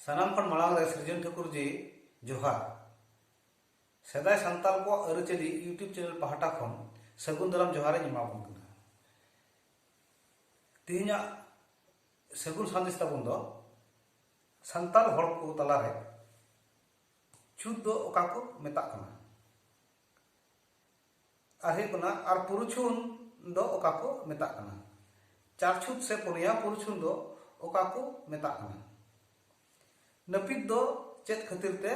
सानाम खन मांग रे सृजन ठाकुर जी जोहार सेदाय सांताल को अरचली यूट्यूब चैनल पहाटा खन सगुन दाराम जोहार एमाबन कना तीना सगुन संदेश ताबन दो सांताल हड़ को तलारे छूत दो ओका को मेता कना आर कना आर पुरुछुन दो ओका को मेता कना चार छूत से पुनिया पुरुछुन दो ओका को मेता कना नपित दो चेत खातिर ते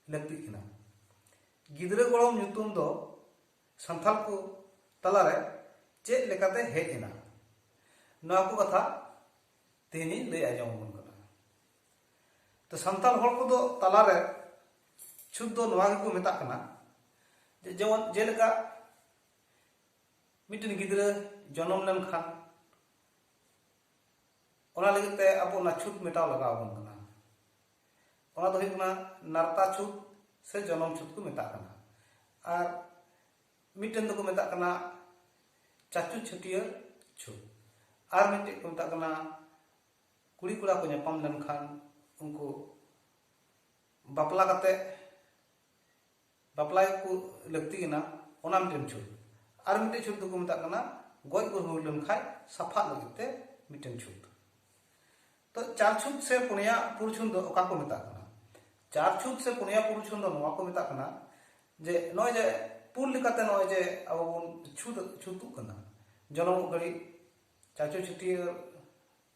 लगती कना गिदरे गोड़म ᱧᱩᱛᱩᱢ दो संथाल को तलारे चेत लेकाते हेज एना नवा को कथा तेनी लय आजमबन कना तो संथाल हड़ को दो तलारे छुत दो नवा को मेता कना जेमन जेलेका मिटन गिदरे जन्म लेन खान ओना लगते अब ना छुत मेटाव लगावबन कना ओना दो हुई नारता छूत से जन्म छूत को मेता कना और मिटन दो को मेता कना चाचू छटियर छूत और मिटे को मेता कना कुड़ी कुड़ा को ᱧᱟᱯᱟᱢ लेनखान उनको बापला कते बापला को लगती ना ओना मिटन छूत और मिटे छूत दो को मेता कना गoj को हुई लेनखाय सफा लगते मिटन छूत तो चार छूत से पुनिया पुरुषुन दो ओका को मेता कना चार छूत से पुनिया पुरुषुन दो नवा को मेता कना जे नय जे पुल लिकाते नय जे अब छूत छूतु कना जनम घड़ी चाचो छुटी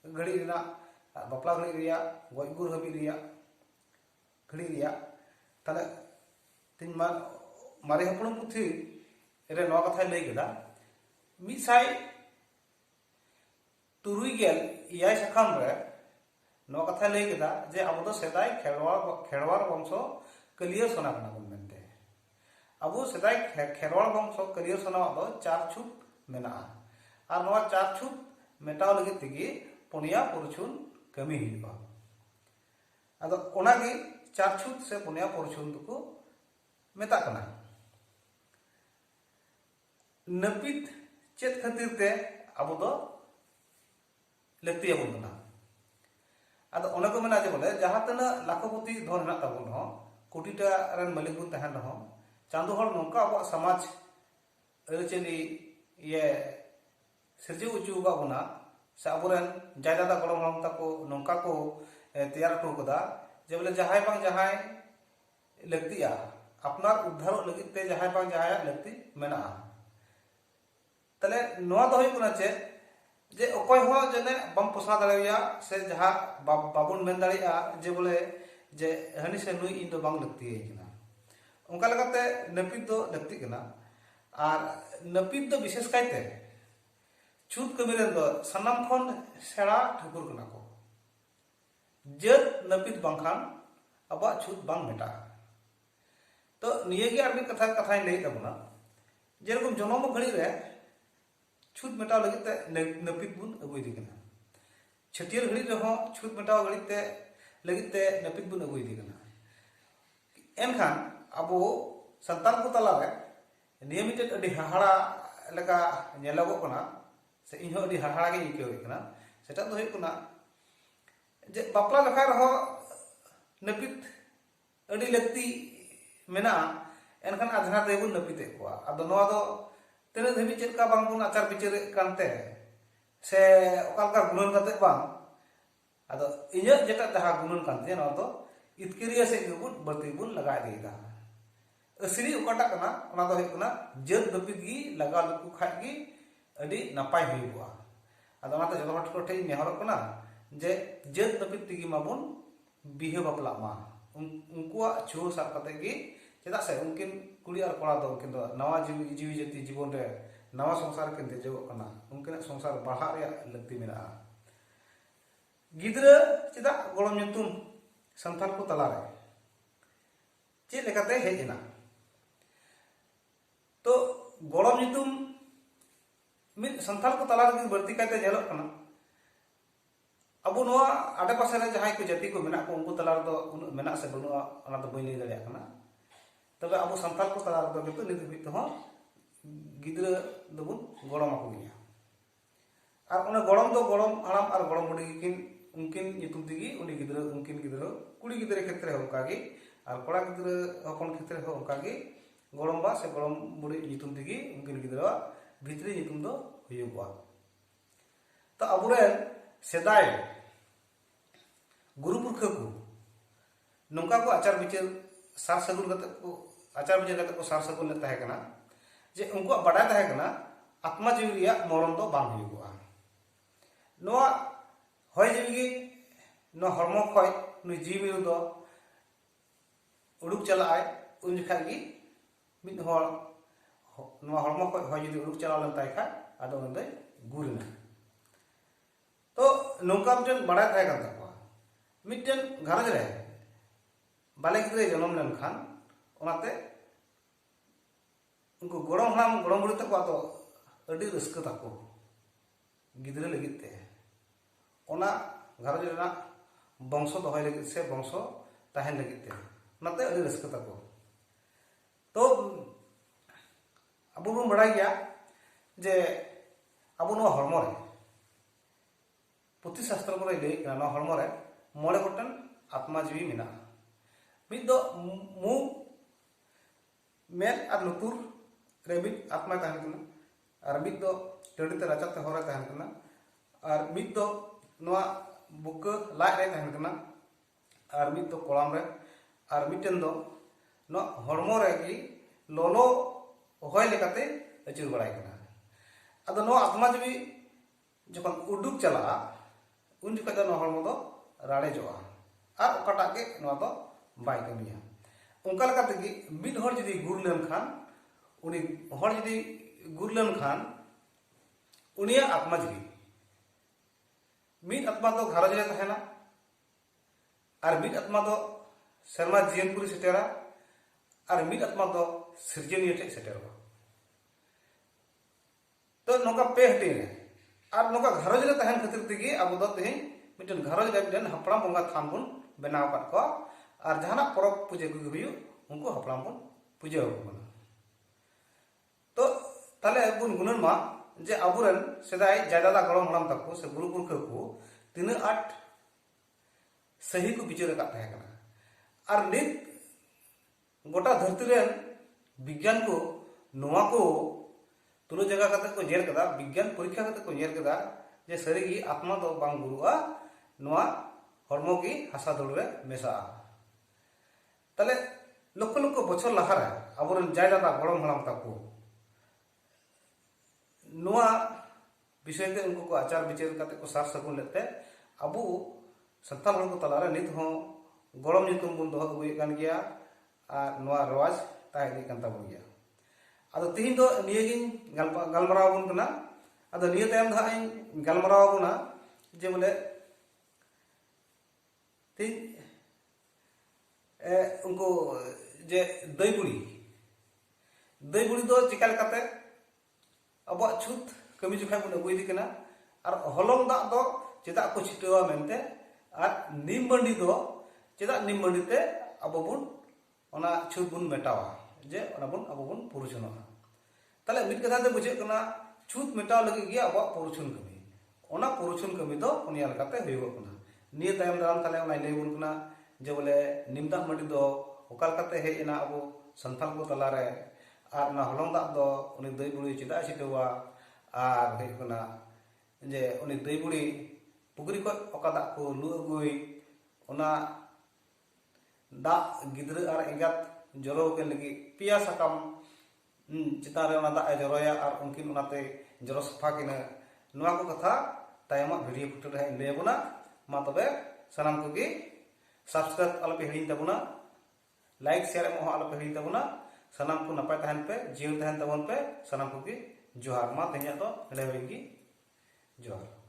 घड़ी रिना बापला घड़ी रिया गoj गुर हबी रिया घड़ी रिया ताले तिन मारे हपन पुथी रे नवा कथा लई केदा मिसाई तुरुई गेल इयाय सखाम रे नवा कथा लई केदा जे अब दो सेदाय खेरवार वंशो कलियर सोना कना बन मेनते अब सेदाय खेरवार वंशो कलियर सोना दो चार छूत मेना और नवा चार छूत मेटाव लगे तिगी पुनिया पुरुषुन कमी हिबा अदो ओनागी चार छूत से पुनिया पुरुषुन को मेता कना नपित चेत खातिर ते अब दो लगती है कना अदो ओना को मेना जे बोले जहां तना लाखोपति धन हेना ताबन हो कोटिटा रन मालिक बुन तहन हो चांदो हर नोका अब समाज अरचली ये सिरजे उचु बाबुना से अबुरन जायदादा गड़म हम तको नोका को तैयार टो कदा जे बोले जहाय बांग जहाय लगतिया अपनार उद्धार लगित ते जहाय बांग जहाय लगती मेना तले नोआ दो हुई कुना चे जे ओकोय हो जने बम पोसा दाड़िया से जहां बाबुन मेन दाड़िया जे बोले जे हनी से नुई इन दो बांग लगती है किना उनका लगाते नपित दो लगती किना और नपित दो विशेष कायते छूत कमिरेन दो सनाम खन सेड़ा ठकुर कना को जत नपित बांखान अबा छूत बांग मेटा तो निये गे आरबी कथा कथा लई तबना जेरकम जनम घड़ी रे छूत मेटाव लगिते नपित बुन अगुई दिकना छटियर घड़ी रहो छूत मेटाव घड़ीते लगिते नपित बुन अगुई दिकना एनखान अबो संतान को तला रे नियमित अडी हाहाड़ा लगा नेलगो कना से इहो अडी हाहाड़ा गे इकेव कना सेटा दो होय कना जे बापला लखा रहो नपित अडी लगती मेना एनखान आधना देबुन नपिते कोआ अदो नवा दो तेरे धबी चेका बांगबुन आचार विचार कानते से ओकालका गुणन काते बांग आदो इन्या जेटा जहा गुणन कानते न तो इतकिरिया से गुबुन बर्ती बुन लगा देगा असली ओकाटा कना ओना दो हेकना जत दपित गी लगा लुकु खाय गी अडी नापाय हुइबुआ आदो ओनाते जतो हट को ठेई नेहर कना जे जत दपित तिगी माबुन बिहे बापला मा उनकुआ छो साब काते गी चेदा से उनकिन कुड़ी और कोड़ा दो उनकिन नवा जीवी जति जीवन रे नवा संसार किन देजो कना उनकिन संसार बढ़ा रे लगती मेना गिदरा चेदा गोलम ᱧᱩᱛᱩᱢ संथाल को तला रे चे लेकाते हेजना तो गोलम ᱧᱩᱛᱩᱢ मिद संथाल को तला रे बर्ती काते जेलो कना अब नवा आडे पासे रे जहां को जाति को मेना को उनको तला रे दो मेना से बनुआ ओना तो बइनी दरिया कना तबे अब संथाल को तला रे दो नित बित हो गिदरा दबुन गड़म को गया और उन गड़म दो गड़म हड़ाम और गड़म बुढ़ी किन उनकिन nyutum tegi uni gidra unkin gidra kuri gidra क्षेत्र है उनका की और कोड़ा गिद्र अपन क्षेत्र है उनका की गोलम्बा से गोलम बुढ़ी nyutum tegi उनकिन गिद्रा भीतरी nyutum दो हुआ तो अबुरे सेदाय गुरु पुरखा को नौका को आचार विचार सार सगुन करते को आचार विचार करते को सार सगुन लेता है करना जे उनको बढ़ाता है करना आत्मा जीविया मरण तो बांग हुआ नोआ होय जीवी नो हरमो खय नु जीवी दो उडुक चलाय उन जखा गी मिद हर नो हरमो खय होय जदि उडुक चला लन ताय खा आदो उन दय गुरना तो नौका मिटन बड़ा ताय kan takwa मिटन घरज रे बाले गिद्रे जन्म लेन खान ओनाते उनको गोड़म हाम गोड़म बुढ़ी तक तो अड़ी रस्क ताको गिद्रे लगित ते ओना घरज रेना वंशो दोहय लगित से वंशो ताहेन लगित ते नाते अड़ी रस्क ताको तो अबो बन बड़ा गया जे अबो नो हरमो रे पुथि शास्त्र को लई ना हरमो रे मोड़े गोटन आत्मा जीवी मेना मिद दो मु मेन और लुतुर रे मिद आत्मा तहन कना और मिद दो टडी ते राचा ते होरा तहन कना और मिद दो नोआ बुक लाय रे तहन कना और मिद दो कोलाम रे और मिटन दो नो हरमो रे की लोलो होय लेकाते अचुर बड़ाय कना अदो नो आत्मा जीवी जखन उडुक चला उन जखा नो हरमो दो राड़े जोआ और ओकाटा के नो दो बाय कमिया उनका लगा तगी मिद हर जदी गुर लेन खान उनी हर जदी गुर लेन खान उनिया आत्मा जीवी मिद आत्मा दो घरज रे तहना और मिद आत्मा दो शर्मा जीवनपुरी सेटेरा और मिद आत्मा दो सृजनीय टे सेटेरा तो नोका पे हटी रे और नोका घरज रे तहन खातिर तगी अब दो तेही मिटन घरज गार्डन हपड़ा बंगा थान बुन बनाव पाट को और जहाना परब पूजा को हुयु उनको हपड़ाम बन पूजा होना तो ताले बुन गुनन मा जे अबुरन सेदाय जायदादा गड़म हड़ाम तको से गुरु पुरखा को तीन आठ सही को विचार का तहे कना और नित गोटा धरती रेन विज्ञान को नोवा को तुलो जगह कते को जेर कदा विज्ञान परीक्षा कते को जेर कदा जे सरीगी आत्मा तो बांग गुरुआ नोवा हरमो की हासा दुलरे मेसा ताले लक्ष लक्ष बछर लहारे आबोरन जायदादा गड़म हड़ाम तको नोआ विषय ते उनको को आचार विचार करते को सार सगुन लेते अबु संताल हड़ को तलारे नित हो गड़म नितुम बुन दोह अगुए कान गया आ नोआ रवाज ताहे दि कान ताबुन गया आदो तिहिन दो नियगिन गलमराव बुन कना आदो निय तायम दा इन गलमराव बुना जे बोले ती उनको जे दई बुड़ी दो चिका लेकाते अब छूत कमी जुखा बन अगुदी कना और हलम दा दो चेदा को छिटवा मेनते और निम बंडी दो चेदा निम बंडी ते अब बुन ओना छूत बुन मेटावा जे ओना बुन अब बुन पुरुषना ताले मिट कथा दे बुझे कना छूत मेटाव लगे गया अब पुरुषन कमी ओना पुरुषन कमी दो उनिया लेकाते हुइगो कना निय तायम दाम ताले ओना लई बुन कना जे बोले निमदा मंडी दो ओकाल काते हे एना अब संथाल को तलारे और ना हलम दा दो उनी दई बुड़ी चेदा छिटवा और हे कना जे उनी दई बुड़ी पुगरी को ओका दा को लु अगुई ओना दा गिद्र और एगात जरो के लगी पिया सकम चितारे ओना दा जरोया और उनकिन ओनाते जरो सफा किना नोआ को कथा तायमा वीडियो फुटेज रे लेबुना मा तबे सनाम को गी सब्सक्राइब आलपे हिड़िन तबुना लाइक शेयर एम आलपे हिड़िन तबुना सनाम को नपाय तहन पे जीव तहन तबन पे सनाम को गी जोहार मा तेनिया तो नेड़े होगी जोहार।